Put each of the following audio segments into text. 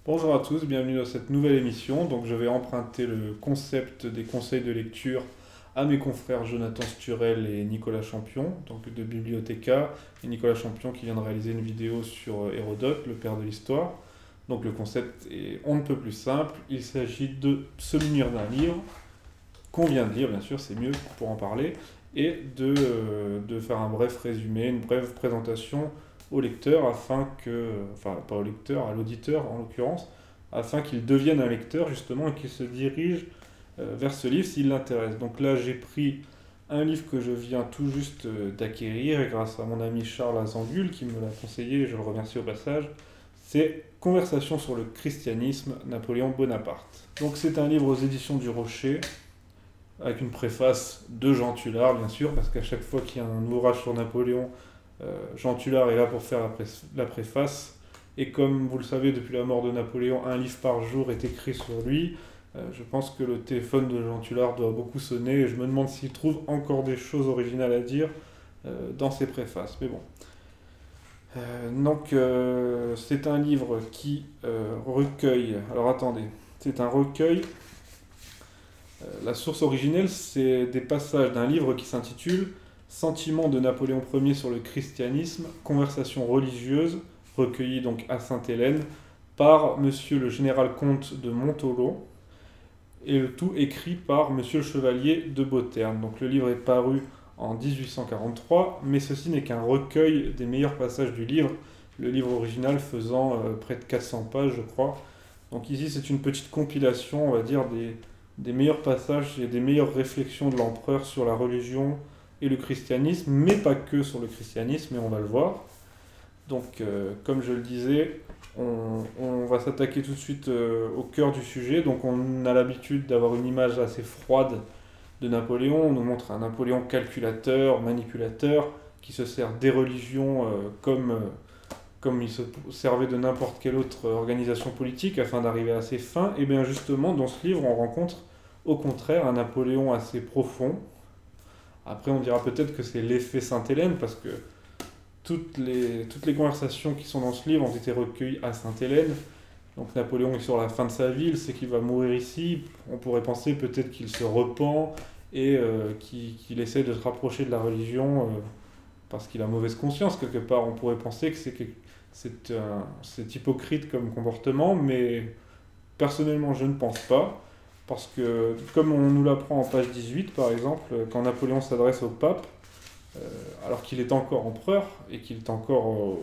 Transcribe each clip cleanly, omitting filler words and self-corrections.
Bonjour à tous, bienvenue dans cette nouvelle émission. Donc je vais emprunter le concept des conseils de lecture à mes confrères Jonathan Sturel et Nicolas Champion, donc de Bibliothéca, et Nicolas Champion qui vient de réaliser une vidéo sur Hérodote, le père de l'histoire. Donc le concept est on ne peut plus simple, il s'agit de se munir d'un livre, qu'on vient de lire bien sûr, c'est mieux pour en parler, et de faire un bref résumé, une brève présentation au lecteur afin que, enfin pas au lecteur, à l'auditeur en l'occurrence, afin qu'il devienne un lecteur justement et qu'il se dirige vers ce livre s'il l'intéresse. Donc là j'ai pris un livre que je viens tout juste d'acquérir et grâce à mon ami Charles Azangul qui me l'a conseillé, et je le remercie au passage, c'est Conversation sur le christianisme, Napoléon Bonaparte. Donc c'est un livre aux éditions du Rocher, avec une préface de Jean Tullard bien sûr, parce qu'à chaque fois qu'il y a un ouvrage sur Napoléon, Jean Tullard est là pour faire la préface, et comme vous le savez, depuis la mort de Napoléon, un livre par jour est écrit sur lui. Je pense que le téléphone de Jean Tullard doit beaucoup sonner, et je me demande s'il trouve encore des choses originales à dire dans ses préfaces. Mais bon. C'est un livre qui recueille... Alors attendez, c'est un recueil. La source originelle, c'est des passages d'un livre qui s'intitule Sentiments de Napoléon Ier sur le christianisme, conversation religieuse, recueillie donc à Sainte-Hélène par Monsieur le général comte de Montholon, et le tout écrit par Monsieur le chevalier de Beauterne. Donc le livre est paru en 1843, mais ceci n'est qu'un recueil des meilleurs passages du livre, le livre original faisant près de 400 pages, je crois. Donc ici, c'est une petite compilation, on va dire, des meilleurs passages et des meilleures réflexions de l'empereur sur la religion et le christianisme, mais pas que sur le christianisme, et on va le voir. Donc, comme je le disais, on va s'attaquer tout de suite au cœur du sujet. Donc, on a l'habitude d'avoir une image assez froide de Napoléon. On nous montre un Napoléon calculateur, manipulateur, qui se sert des religions comme il se servait de n'importe quelle autre organisation politique afin d'arriver à ses fins. Et bien justement, dans ce livre, on rencontre au contraire un Napoléon assez profond. Après, on dira peut-être que c'est l'effet Sainte-Hélène, parce que toutes les conversations qui sont dans ce livre ont été recueillies à Sainte-Hélène. Donc Napoléon est sur la fin de sa vie, il sait qu'il va mourir ici. On pourrait penser peut-être qu'il se repent et qu'il essaie de se rapprocher de la religion parce qu'il a mauvaise conscience quelque part. On pourrait penser que c'est hypocrite comme comportement, mais personnellement je ne pense pas. Parce que, comme on nous l'apprend en page 18, par exemple, quand Napoléon s'adresse au pape, alors qu'il est encore empereur et qu'il est encore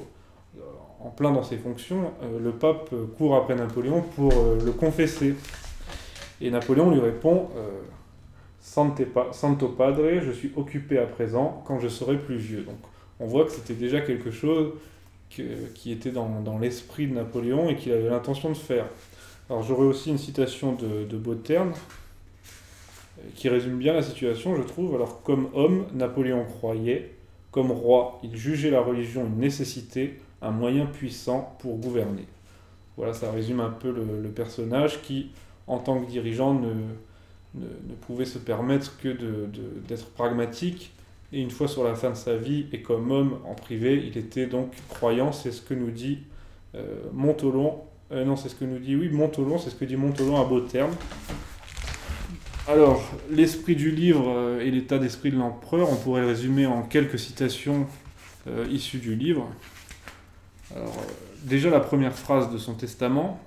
en plein dans ses fonctions, le pape court après Napoléon pour le confesser. Et Napoléon lui répond Santo Padre, je suis occupé à présent quand je serai plus vieux. Donc on voit que c'était déjà quelque chose qui était dans l'esprit de Napoléon et qu'il avait l'intention de faire. Alors j'aurais aussi une citation de Beauterne qui résume bien la situation, je trouve. Alors comme homme, Napoléon croyait, comme roi, il jugeait la religion une nécessité, un moyen puissant pour gouverner. Voilà, ça résume un peu le personnage qui, en tant que dirigeant, ne pouvait se permettre que d'être pragmatique. Et une fois sur la fin de sa vie, et comme homme en privé, il était donc croyant, c'est ce que nous dit Montholon. Non, c'est ce que nous dit, oui, Montholon, c'est ce que dit Montholon à Beauterne. Alors, l'esprit du livre et l'état d'esprit de l'empereur, on pourrait le résumer en quelques citations issues du livre. Alors, déjà, la première phrase de son testament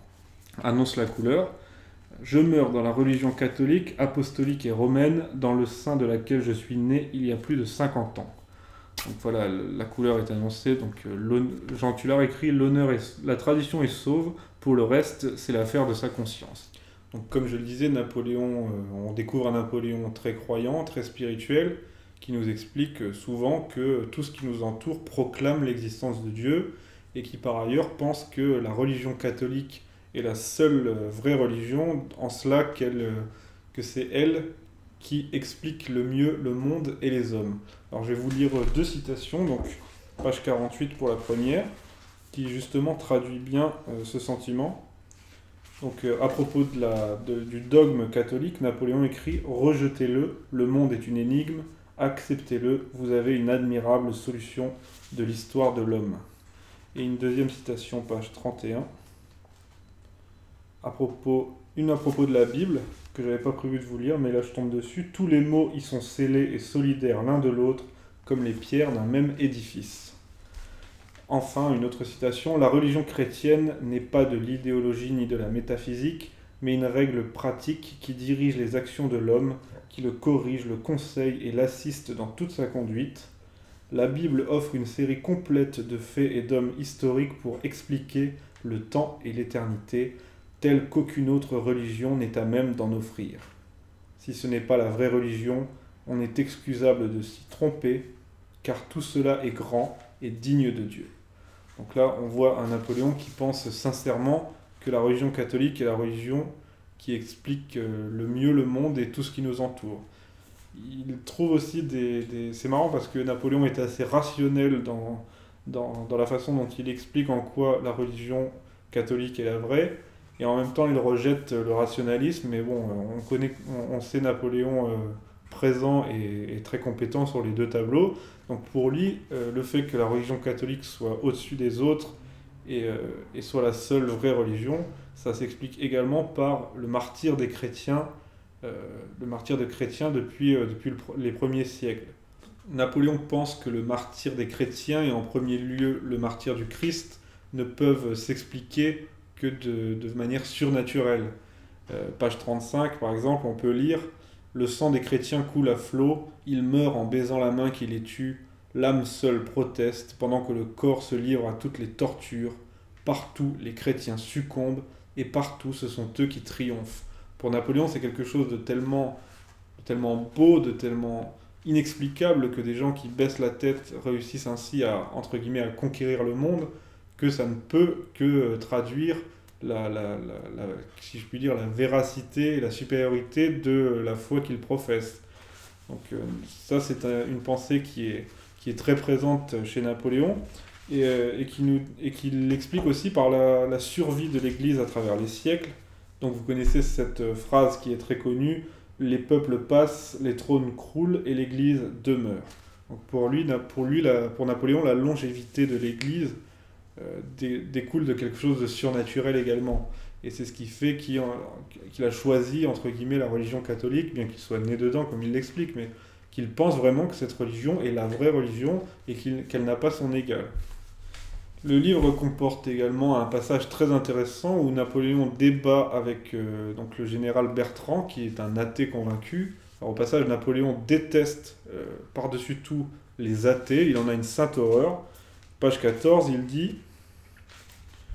annonce la couleur. « Je meurs dans la religion catholique, apostolique et romaine, dans le sein de laquelle je suis né il y a plus de 50 ans. » Donc voilà, la couleur est annoncée. Donc Jean Tullard écrit « L'honneur la tradition est sauve, pour le reste, c'est l'affaire de sa conscience. » Donc comme je le disais, Napoléon, on découvre un Napoléon très croyant, très spirituel, qui nous explique souvent que tout ce qui nous entoure proclame l'existence de Dieu, et qui par ailleurs pense que la religion catholique est la seule vraie religion, en cela que c'est elle qui explique le mieux le monde et les hommes. Alors je vais vous lire deux citations, donc page 48 pour la première, qui justement traduit bien ce sentiment. Donc à propos du dogme catholique, Napoléon écrit « Rejetez-le, le monde est une énigme, acceptez-le, vous avez une admirable solution de l'histoire de l'homme. » Et une deuxième citation, page 31. une à propos de la Bible, que j'avais pas prévu de vous lire, mais là je tombe dessus. Tous les mots y sont scellés et solidaires l'un de l'autre, comme les pierres d'un même édifice. Enfin, une autre citation, la religion chrétienne n'est pas de l'idéologie ni de la métaphysique, mais une règle pratique qui dirige les actions de l'homme, qui le corrige, le conseille et l'assiste dans toute sa conduite. La Bible offre une série complète de faits et d'hommes historiques pour expliquer le temps et l'éternité, telle qu'aucune autre religion n'est à même d'en offrir. Si ce n'est pas la vraie religion, on est excusable de s'y tromper, car tout cela est grand et digne de Dieu. Donc là, on voit un Napoléon qui pense sincèrement que la religion catholique est la religion qui explique le mieux le monde et tout ce qui nous entoure. Il trouve aussi C'est marrant parce que Napoléon était assez rationnel dans la façon dont il explique en quoi la religion catholique est la vraie, et en même temps il rejette le rationalisme, mais bon, on sait Napoléon présent et très compétent sur les deux tableaux. Donc pour lui, le fait que la religion catholique soit au-dessus des autres et soit la seule vraie religion, ça s'explique également par le martyre des chrétiens, depuis les premiers siècles. Napoléon pense que le martyre des chrétiens et en premier lieu le martyre du Christ ne peuvent s'expliquer que de manière surnaturelle. Page 35 par exemple, on peut lire « Le sang des chrétiens coule à flot, ils meurent en baisant la main qui les tue, l'âme seule proteste pendant que le corps se livre à toutes les tortures. Partout les chrétiens succombent et partout ce sont eux qui triomphent. » Pour Napoléon, c'est quelque chose de tellement beau, de tellement inexplicable que des gens qui baissent la tête réussissent ainsi à, entre guillemets, à conquérir le monde, que ça ne peut que traduire si je puis dire, la véracité et la supériorité de la foi qu'il professe. Donc ça, c'est une pensée qui est très présente chez Napoléon et qui l'explique aussi par la survie de l'Église à travers les siècles. Donc vous connaissez cette phrase qui est très connue, « Les peuples passent, les trônes croulent et l'Église demeure ». Donc pour Napoléon, la longévité de l'Église découle de quelque chose de surnaturel également. Et c'est ce qui fait qu'il a choisi, entre guillemets, la religion catholique, bien qu'il soit né dedans, comme il l'explique, mais qu'il pense vraiment que cette religion est la vraie religion et qu'elle n'a pas son égal. Le livre comporte également un passage très intéressant où Napoléon débat avec donc le général Bertrand, qui est un athée convaincu. Alors, au passage, Napoléon déteste par-dessus tout les athées, il en a une sainte horreur. Page 14, il dit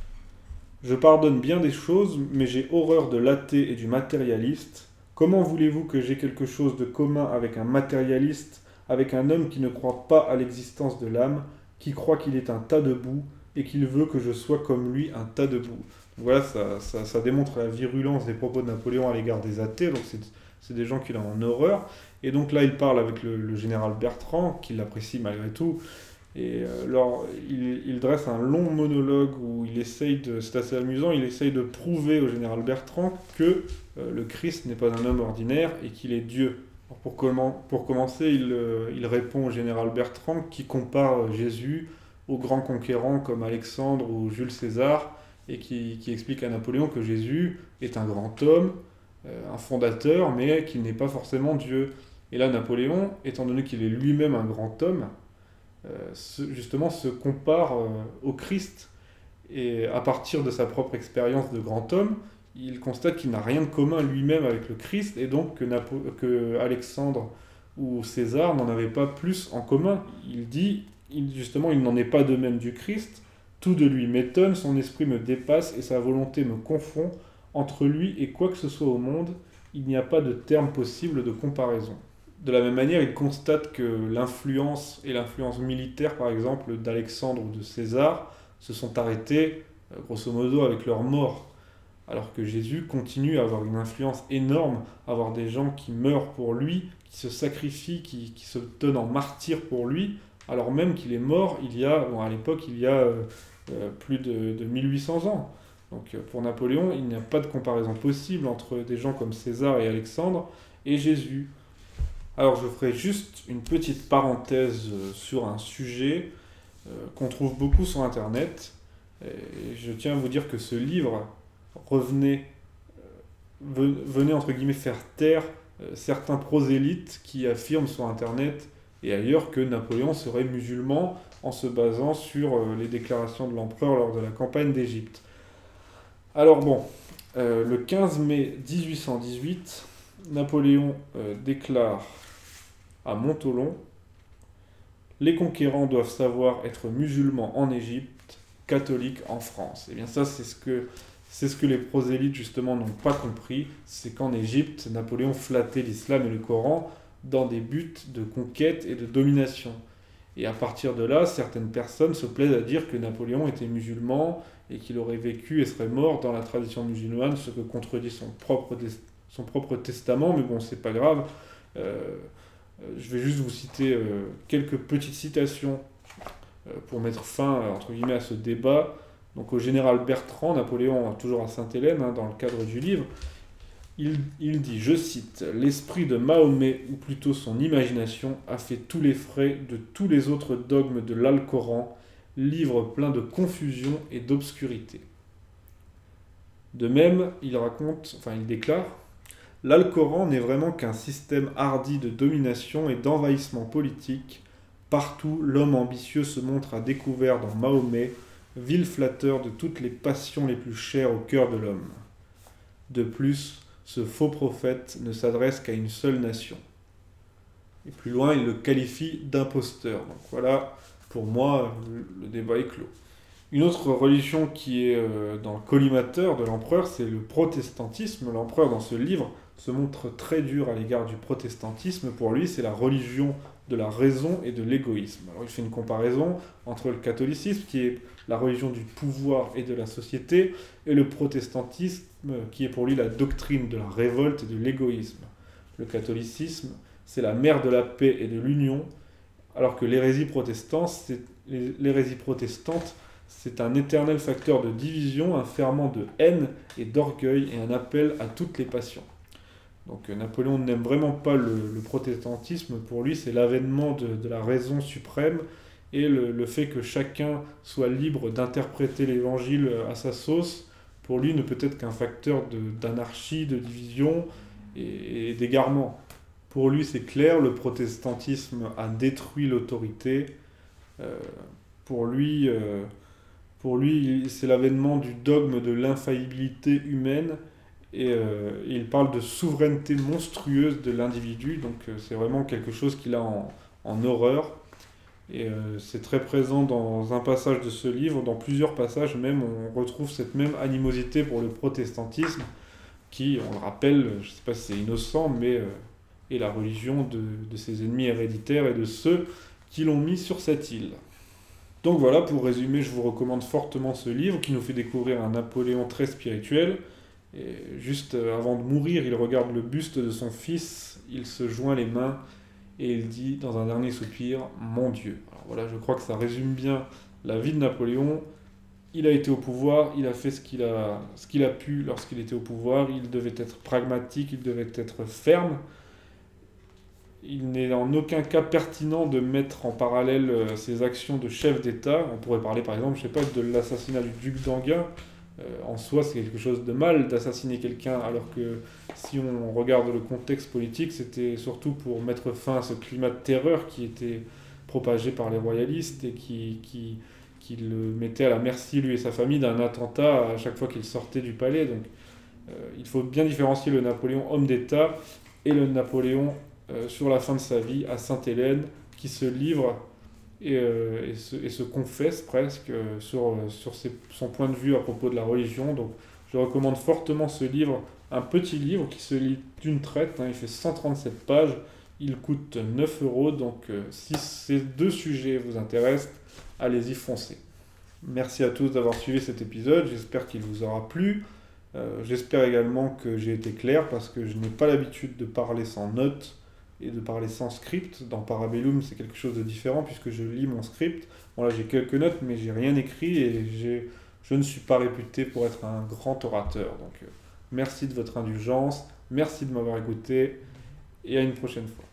« Je pardonne bien des choses, mais j'ai horreur de l'athée et du matérialiste. Comment voulez-vous que j'aie quelque chose de commun avec un matérialiste, avec un homme qui ne croit pas à l'existence de l'âme, qui croit qu'il est un tas de boue, et qu'il veut que je sois comme lui un tas de boue. » Voilà, ça démontre la virulence des propos de Napoléon à l'égard des athées, donc c'est des gens qu'il a en horreur. Et donc là, il parle avec le général Bertrand, qui l'apprécie malgré tout, et il dresse un long monologue où c'est assez amusant, il essaye de prouver au général Bertrand que le Christ n'est pas un homme ordinaire et qu'il est Dieu. Alors pour commencer, il répond au général Bertrand qui compare Jésus aux grands conquérants comme Alexandre ou Jules César, et qui explique à Napoléon que Jésus est un grand homme, un fondateur, mais qu'il n'est pas forcément Dieu. Et là, Napoléon, étant donné qu'il est lui-même un grand homme, justement se compare au Christ, et à partir de sa propre expérience de grand homme, il constate qu'il n'a rien de commun lui-même avec le Christ, et donc que Alexandre ou César n'en avaient pas plus en commun. Il dit justement, il n'en est pas de même du Christ, tout de lui m'étonne, son esprit me dépasse et sa volonté me confond, entre lui et quoi que ce soit au monde, il n'y a pas de terme possible de comparaison. De la même manière, il constate que l'influence militaire, par exemple, d'Alexandre ou de César, se sont arrêtées, grosso modo, avec leur mort, alors que Jésus continue à avoir une influence énorme, à avoir des gens qui meurent pour lui, qui se sacrifient, qui se donnent en martyr pour lui, alors même qu'il est mort à l'époque, il y a plus de 1800 ans. Donc pour Napoléon, il n'y a pas de comparaison possible entre des gens comme César et Alexandre et Jésus. Alors je ferai juste une petite parenthèse sur un sujet qu'on trouve beaucoup sur Internet. Et je tiens à vous dire que ce livre, Revenez venait entre guillemets faire taire certains prosélytes qui affirment sur Internet et ailleurs que Napoléon serait musulman en se basant sur les déclarations de l'empereur lors de la campagne d'Égypte. Alors bon, le 15 mai 1818, Napoléon déclare à Montholon: les conquérants doivent savoir être musulmans en Égypte, catholiques en France. Et bien ça, c'est ce que les prosélytes justement n'ont pas compris, c'est qu'en Égypte, Napoléon flattait l'islam et le Coran dans des buts de conquête et de domination. Et à partir de là, certaines personnes se plaisent à dire que Napoléon était musulman et qu'il aurait vécu et serait mort dans la tradition musulmane, ce que contredit son propre testament, mais bon, c'est pas grave. Je vais juste vous citer quelques petites citations pour mettre fin, entre guillemets, à ce débat. Donc au général Bertrand, Napoléon, toujours à Sainte-Hélène, dans le cadre du livre, il dit, je cite, « L'esprit de Mahomet, ou plutôt son imagination, a fait tous les frais de tous les autres dogmes de l'Alcoran, livre plein de confusion et d'obscurité. » De même, il déclare, « L'Alcoran n'est vraiment qu'un système hardi de domination et d'envahissement politique. Partout, l'homme ambitieux se montre à découvert dans Mahomet, vil flatteur de toutes les passions les plus chères au cœur de l'homme. De plus, ce faux prophète ne s'adresse qu'à une seule nation. » Et plus loin, il le qualifie d'imposteur. Donc voilà, pour moi, le débat est clos. Une autre religion qui est dans le collimateur de l'empereur, c'est le protestantisme. L'empereur, dans ce livre, se montre très dur à l'égard du protestantisme. Pour lui, c'est la religion de la raison et de l'égoïsme. Alors il fait une comparaison entre le catholicisme, qui est la religion du pouvoir et de la société, et le protestantisme, qui est pour lui la doctrine de la révolte et de l'égoïsme. Le catholicisme, c'est la mère de la paix et de l'union, alors que l'hérésie protestante, c'est un éternel facteur de division, un ferment de haine et d'orgueil et un appel à toutes les passions. Donc Napoléon n'aime vraiment pas le protestantisme. Pour lui, c'est l'avènement de la raison suprême et le fait que chacun soit libre d'interpréter l'évangile à sa sauce, pour lui, ne peut être qu'un facteur d'anarchie, de division et d'égarement. Pour lui, c'est clair, le protestantisme a détruit l'autorité. Pour lui, c'est l'avènement du dogme de l'infaillibilité humaine. Et il parle de souveraineté monstrueuse de l'individu, donc c'est vraiment quelque chose qu'il a en horreur. Et c'est très présent dans un passage de ce livre, dans plusieurs passages même, on retrouve cette même animosité pour le protestantisme, qui, on le rappelle, je ne sais pas si c'est innocent, mais est la religion de ses ennemis héréditaires et de ceux qui l'ont mis sur cette île. Donc voilà, pour résumer, je vous recommande fortement ce livre qui nous fait découvrir un Napoléon très spirituel. Et juste avant de mourir, il regarde le buste de son fils, il se joint les mains et il dit dans un dernier soupir, « Mon Dieu ». Alors voilà, je crois que ça résume bien la vie de Napoléon. Il a été au pouvoir, il a fait ce qu'il a pu lorsqu'il était au pouvoir, il devait être pragmatique, il devait être ferme. Il n'est en aucun cas pertinent de mettre en parallèle ses actions de chef d'État. On pourrait parler par exemple, je sais pas, de l'assassinat du duc d'Enghien. En soi, c'est quelque chose de mal d'assassiner quelqu'un, alors que si on regarde le contexte politique, c'était surtout pour mettre fin à ce climat de terreur qui était propagé par les royalistes et qui le mettait à la merci, lui et sa famille, d'un attentat à chaque fois qu'il sortait du palais. Donc il faut bien différencier le Napoléon homme d'État et le Napoléon sur la fin de sa vie à Sainte-Hélène, qui se livre et se confesse presque sur son point de vue à propos de la religion. Donc je recommande fortement ce livre, un petit livre qui se lit d'une traite, il fait 137 pages, il coûte 9 €, donc si ces deux sujets vous intéressent, allez-y, foncez. Merci à tous d'avoir suivi cet épisode, j'espère qu'il vous aura plu. J'espère également que j'ai été clair, parce que je n'ai pas l'habitude de parler sans notes et de parler sans script. Dans Parabellum, c'est quelque chose de différent puisque je lis mon script. Bon, là, j'ai quelques notes, mais j'ai rien écrit et je ne suis pas réputé pour être un grand orateur. Donc, merci de votre indulgence, merci de m'avoir écouté et à une prochaine fois.